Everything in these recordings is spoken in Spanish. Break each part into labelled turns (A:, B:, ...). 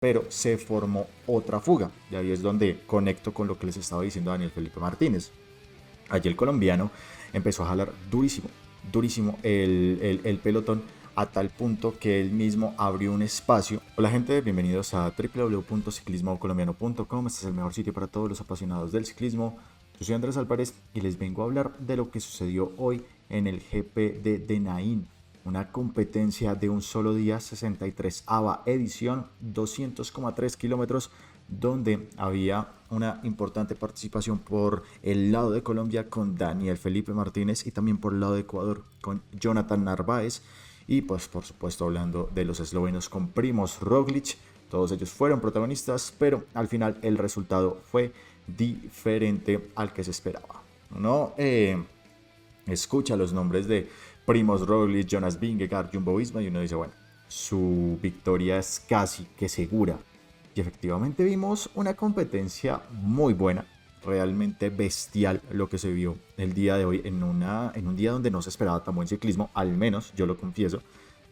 A: pero se formó otra fuga. Y ahí es donde conecto con lo que les estaba diciendo Daniel Felipe Martínez. Allí el colombiano empezó a jalar durísimo, durísimo el pelotón a tal punto que él mismo abrió un espacio. Hola gente, bienvenidos a www.ciclismocolombiano.com. Este es el mejor sitio para todos los apasionados del ciclismo. Yo soy Andrés Álvarez y les vengo a hablar de lo que sucedió hoy en el GP de Denain, una competencia de un solo día, 63ª edición, 200,3 kilómetros, donde había una importante participación por el lado de Colombia con Daniel Felipe Martínez y también por el lado de Ecuador con Jonathan Narváez y pues por supuesto hablando de los eslovenos con Primoz Roglic. Todos ellos fueron protagonistas, pero al final el resultado fue diferente al que se esperaba. No escucha los nombres de Primoz Roglic, Jonas Vingegaard, Jumbo Visma y uno dice, bueno, su victoria es casi que segura. Y efectivamente vimos una competencia muy buena, realmente bestial lo que se vio el día de hoy en un día donde no se esperaba tan buen ciclismo, al menos yo lo confieso.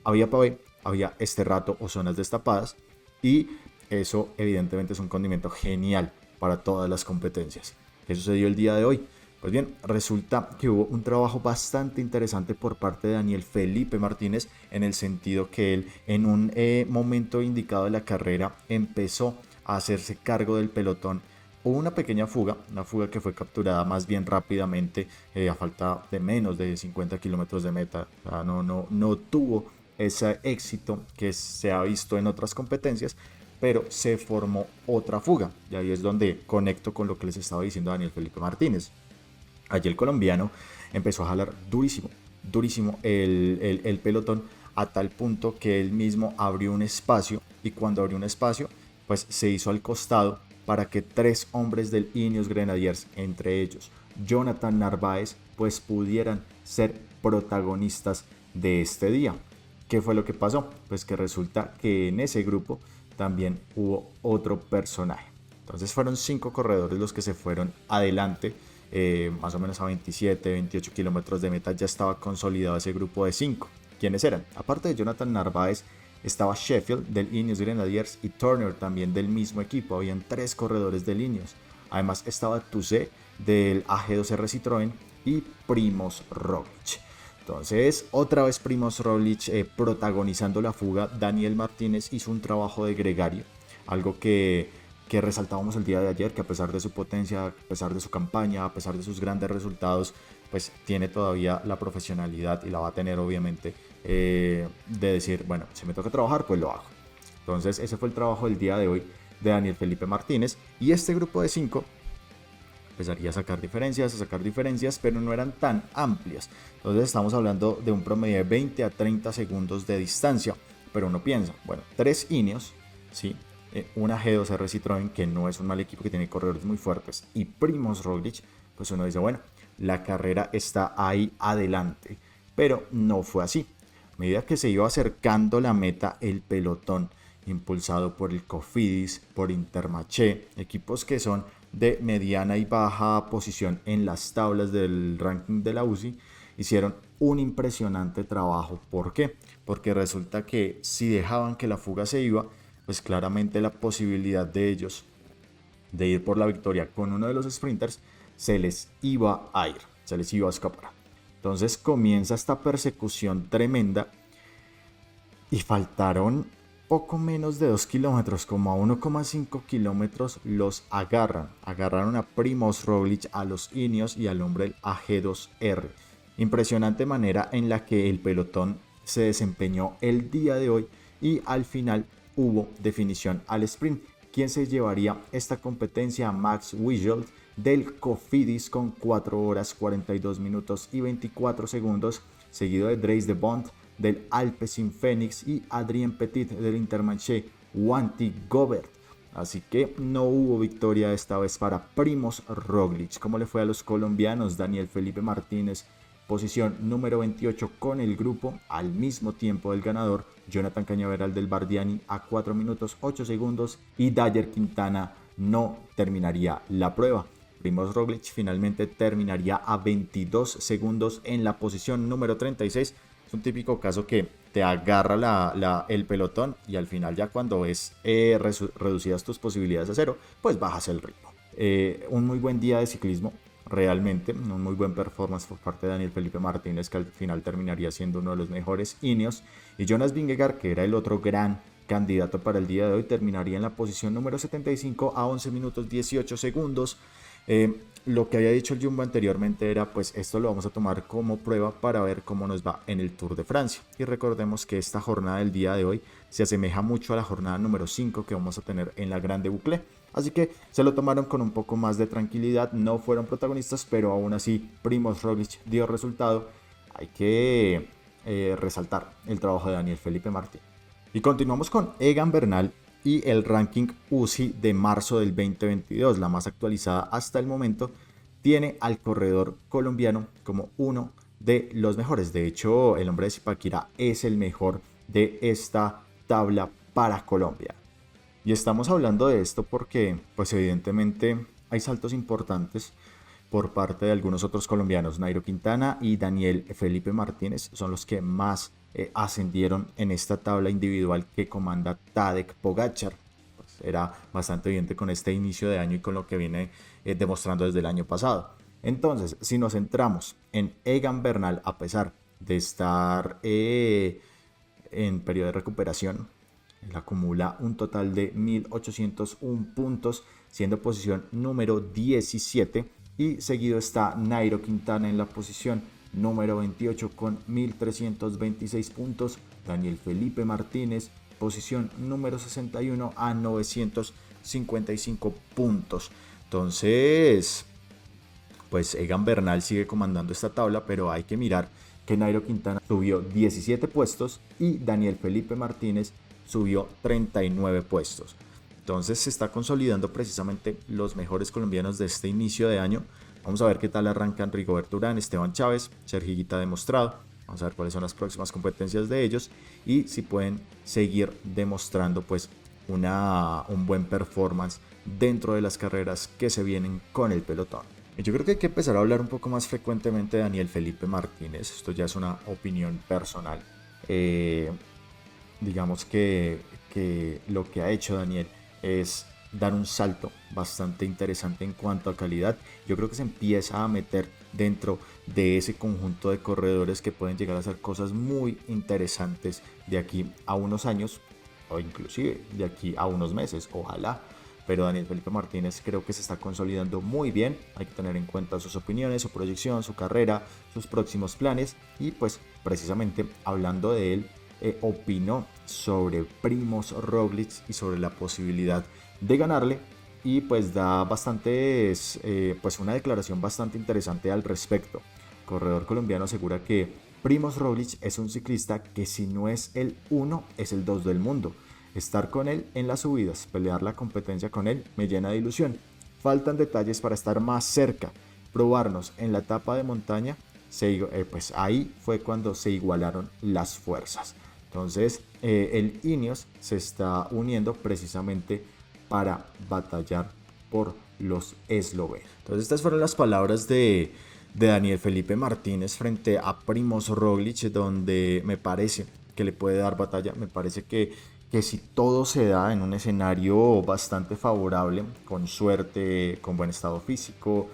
A: Había pavé, había este rato o zonas destapadas y eso evidentemente es un condimento genial para todas las competencias. ¿Qué sucedió el día de hoy? Pues bien, resulta que hubo un trabajo bastante interesante por parte de Daniel Felipe Martínez en el sentido que él en un momento indicado de la carrera empezó a hacerse cargo del pelotón. Hubo una pequeña fuga, una fuga que fue capturada más bien rápidamente a falta de menos de 50 kilómetros de meta. O sea, no tuvo ese éxito que se ha visto en otras competencias, pero se formó otra fuga. Y ahí es donde conecto con lo que les estaba diciendo Daniel Felipe Martínez. Allí el colombiano empezó a jalar durísimo, durísimo el pelotón a tal punto que él mismo abrió un espacio y cuando abrió un espacio pues se hizo al costado para que tres hombres del Ineos Grenadiers, entre ellos Jonathan Narváez, pues pudieran ser protagonistas de este día. ¿Qué fue lo que pasó? Pues que resulta que en ese grupo también hubo otro personaje. Entonces fueron 5 corredores los que se fueron adelante, más o menos a 27, 28 kilómetros de meta ya estaba consolidado ese grupo de 5. ¿Quiénes eran? Aparte de Jonathan Narváez, estaba Sheffield del Ineos Grenadiers y Turner también del mismo equipo. Habían 3 corredores del Ineos. Además estaba Toussaint del AG2R Citroën y Primoz Roglic. Entonces, otra vez Primoz Roglic protagonizando la fuga. Daniel Martínez hizo un trabajo de gregario, algo que resaltábamos el día de ayer, que a pesar de su potencia, a pesar de su campaña, a pesar de sus grandes resultados, pues tiene todavía la profesionalidad y la va a tener obviamente de decir, bueno, si me toca trabajar, pues lo hago. Entonces ese fue el trabajo del día de hoy de Daniel Felipe Martínez y este grupo de 5 empezaría a sacar diferencias, pero no eran tan amplias. Entonces estamos hablando de un promedio de 20 a 30 segundos de distancia, pero uno piensa, bueno, 3 Ineos, ¿sí? Una G2R Citroën, que no es un mal equipo, que tiene corredores muy fuertes, y Primoz Roglic, pues uno dice, bueno, la carrera está ahí adelante, pero no fue así. A medida que se iba acercando la meta, el pelotón, impulsado por el Cofidis, por Intermarché, equipos que son de mediana y baja posición en las tablas del ranking de la UCI, hicieron un impresionante trabajo. ¿Por qué? Porque resulta que si dejaban que la fuga se iba, pues claramente la posibilidad de ellos de ir por la victoria con uno de los sprinters se les iba a ir, se les iba a escapar. Entonces comienza esta persecución tremenda y faltaron poco menos de 2 kilómetros, como a 1,5 kilómetros los agarraron a Primoz Roglic, a los Ineos y al hombre del AG2R. Impresionante manera en la que el pelotón se desempeñó el día de hoy y al final hubo definición al sprint. ¿Quién se llevaría esta competencia? Max Wigel del Cofidis con 4 horas 42 minutos y 24 segundos, seguido de Dries de Bont del Alpecin Fenix y Adrien Petit del Intermarché Wanty Gobert. Así que no hubo victoria esta vez para Primoz Roglic. ¿Cómo le fue a los colombianos? Daniel Felipe Martínez, posición número 28 con el grupo, al mismo tiempo del ganador, Jonathan Cañaveral del Bardiani a 4 minutos 8 segundos y Dayer Quintana no terminaría la prueba. Primoz Roglic finalmente terminaría a 22 segundos en la posición número 36, Es un típico caso que te agarra el pelotón y al final ya cuando ves reducidas tus posibilidades a cero, pues bajas el ritmo. Un muy buen día de ciclismo, realmente, un muy buen performance por parte de Daniel Felipe Martínez, que al final terminaría siendo uno de los mejores Ineos, y Jonas Vingegaard, que era el otro gran candidato para el día de hoy, terminaría en la posición número 75 a 11 minutos 18 segundos. Lo que había dicho el Jumbo anteriormente era, pues esto lo vamos a tomar como prueba para ver cómo nos va en el Tour de Francia. Y recordemos que esta jornada del día de hoy se asemeja mucho a la jornada número 5 que vamos a tener en la Grande Boucle. Así que se lo tomaron con un poco más de tranquilidad, no fueron protagonistas, pero aún así Primož Roglič dio resultado. Hay que resaltar el trabajo de Daniel Felipe Martín. Y continuamos con Egan Bernal y el ranking UCI de marzo del 2022, la más actualizada hasta el momento, tiene al corredor colombiano como uno de los mejores. De hecho, el hombre de Zipaquirá es el mejor de esta tabla para Colombia. Y estamos hablando de esto porque, pues evidentemente, hay saltos importantes por parte de algunos otros colombianos. Nairo Quintana y Daniel Felipe Martínez son los que más ascendieron en esta tabla individual que comanda Tadej Pogačar. Pues era bastante evidente con este inicio de año y con lo que viene demostrando desde el año pasado. Entonces, si nos centramos en Egan Bernal, a pesar de estar en periodo de recuperación, él acumula un total de 1.801 puntos, siendo posición número 17. Y seguido está Nairo Quintana en la posición número 28 con 1.326 puntos. Daniel Felipe Martínez, posición número 61 a 955 puntos. Entonces, pues Egan Bernal sigue comandando esta tabla, pero hay que mirar que Nairo Quintana subió 17 puestos y Daniel Felipe Martínez subió 39 puestos. Entonces se está consolidando precisamente los mejores colombianos de este inicio de año. Vamos a ver qué tal arrancan Rigoberto Urán, Esteban Chávez, Sergio Higuita demostrado. Vamos a ver cuáles son las próximas competencias de ellos y si pueden seguir demostrando pues un buen performance dentro de las carreras que se vienen con el pelotón. Y yo creo que hay que empezar a hablar un poco más frecuentemente de Daniel Felipe Martínez. Esto ya es una opinión personal. Digamos que lo que ha hecho Daniel es dar un salto bastante interesante en cuanto a calidad. Yo creo que se empieza a meter dentro de ese conjunto de corredores que pueden llegar a hacer cosas muy interesantes de aquí a unos años o inclusive de aquí a unos meses, ojalá. Pero Daniel Felipe Martínez creo que se está consolidando muy bien. Hay que tener en cuenta sus opiniones, su proyección, su carrera, sus próximos planes. Y pues precisamente hablando de él, opinó sobre Primož Roglič y sobre la posibilidad de ganarle y pues da bastantes, pues una declaración bastante interesante al respecto. El corredor colombiano asegura que Primož Roglič es un ciclista que si no es el 1 es el 2 del mundo. Estar con él en las subidas, pelear la competencia con él me llena de ilusión. Faltan detalles para estar más cerca, probarnos en la etapa de montaña, pues ahí fue cuando se igualaron las fuerzas. Entonces el Ineos se está uniendo precisamente para batallar por los eslovenos. Entonces estas fueron las palabras de Daniel Felipe Martínez frente a Primož Roglič, donde me parece que le puede dar batalla. Me parece que si todo se da en un escenario bastante favorable, con suerte, con buen estado físico,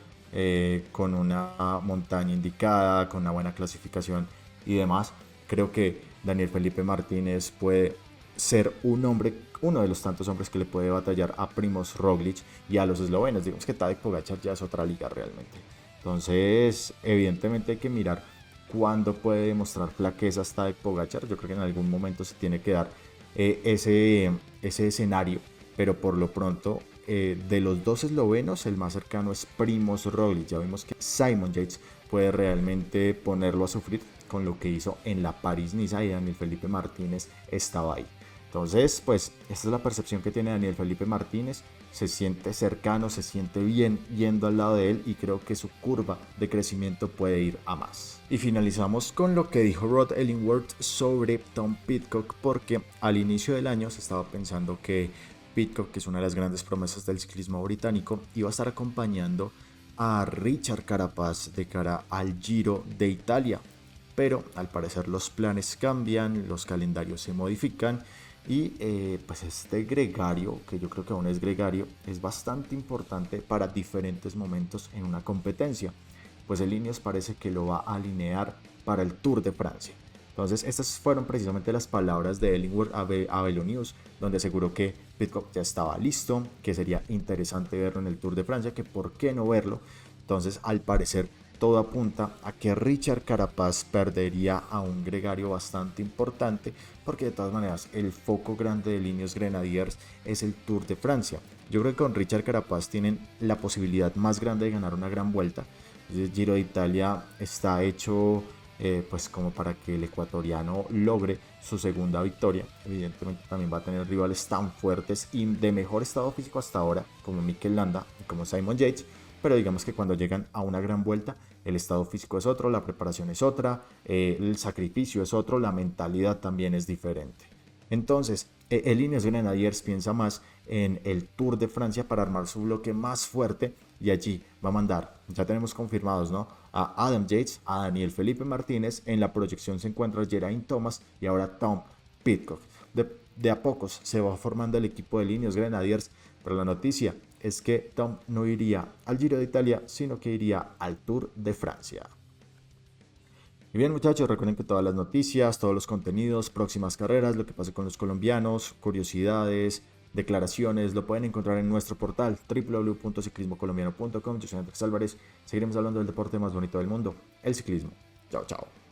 A: con una montaña indicada, con una buena clasificación y demás, creo que Daniel Felipe Martínez puede ser uno de los tantos hombres que le puede batallar a Primož Roglič y a los eslovenos. Digamos que Tadej Pogačar ya es otra liga realmente. Entonces, evidentemente hay que mirar cuándo puede demostrar flaquezas Tadej Pogačar. Yo creo que en algún momento se tiene que dar ese escenario, pero por lo pronto de los dos eslovenos el más cercano es Primož Roglič. Ya vimos que Simon Yates puede realmente ponerlo a sufrir con lo que hizo en la París-Niza y Daniel Felipe Martínez estaba ahí. Entonces, pues esta es la percepción que tiene Daniel Felipe Martínez. Se siente cercano, se siente bien yendo al lado de él y creo que su curva de crecimiento puede ir a más. Y finalizamos con lo que dijo Rod Ellingworth sobre Tom Pidcock, porque al inicio del año se estaba pensando que Pidcock, que es una de las grandes promesas del ciclismo británico, iba a estar acompañando a Richard Carapaz de cara al Giro de Italia. pero al parecer los planes cambian, los calendarios se modifican y pues este gregario, que yo creo que aún es gregario, es bastante importante para diferentes momentos en una competencia, pues el Ineos parece que lo va a alinear para el Tour de Francia. Entonces estas fueron precisamente las palabras de Ellingworth a Velo News, donde aseguró que Pidcock ya estaba listo, que sería interesante verlo en el Tour de Francia, que por qué no verlo. Entonces al parecer todo apunta a que Richard Carapaz perdería a un gregario bastante importante, porque de todas maneras el foco grande de Ineos Grenadiers es el Tour de Francia. Yo creo que con Richard Carapaz tienen la posibilidad más grande de ganar una gran vuelta. El Giro de Italia está hecho pues como para que el ecuatoriano logre su segunda victoria. Evidentemente también va a tener rivales tan fuertes y de mejor estado físico hasta ahora como Mikel Landa y como Simon Yates, pero digamos que cuando llegan a una gran vuelta el estado físico es otro, la preparación es otra, el sacrificio es otro, la mentalidad también es diferente. Entonces, el Ineos Grenadiers piensa más en el Tour de Francia para armar su bloque más fuerte y allí va a mandar, ya tenemos confirmados, ¿no?, a Adam Yates, a Daniel Felipe Martínez, en la proyección se encuentra Geraint Thomas y ahora Tom Pidcock. De a pocos se va formando el equipo de Ineos Grenadiers, pero la noticia es que Tom no iría al Giro de Italia, sino que iría al Tour de Francia. Y bien muchachos, recuerden que todas las noticias, todos los contenidos, próximas carreras, lo que pase con los colombianos, curiosidades, declaraciones, lo pueden encontrar en nuestro portal www.ciclismocolombiano.com. Yo soy Andrés Álvarez, seguiremos hablando del deporte más bonito del mundo, el ciclismo. Chao, chao.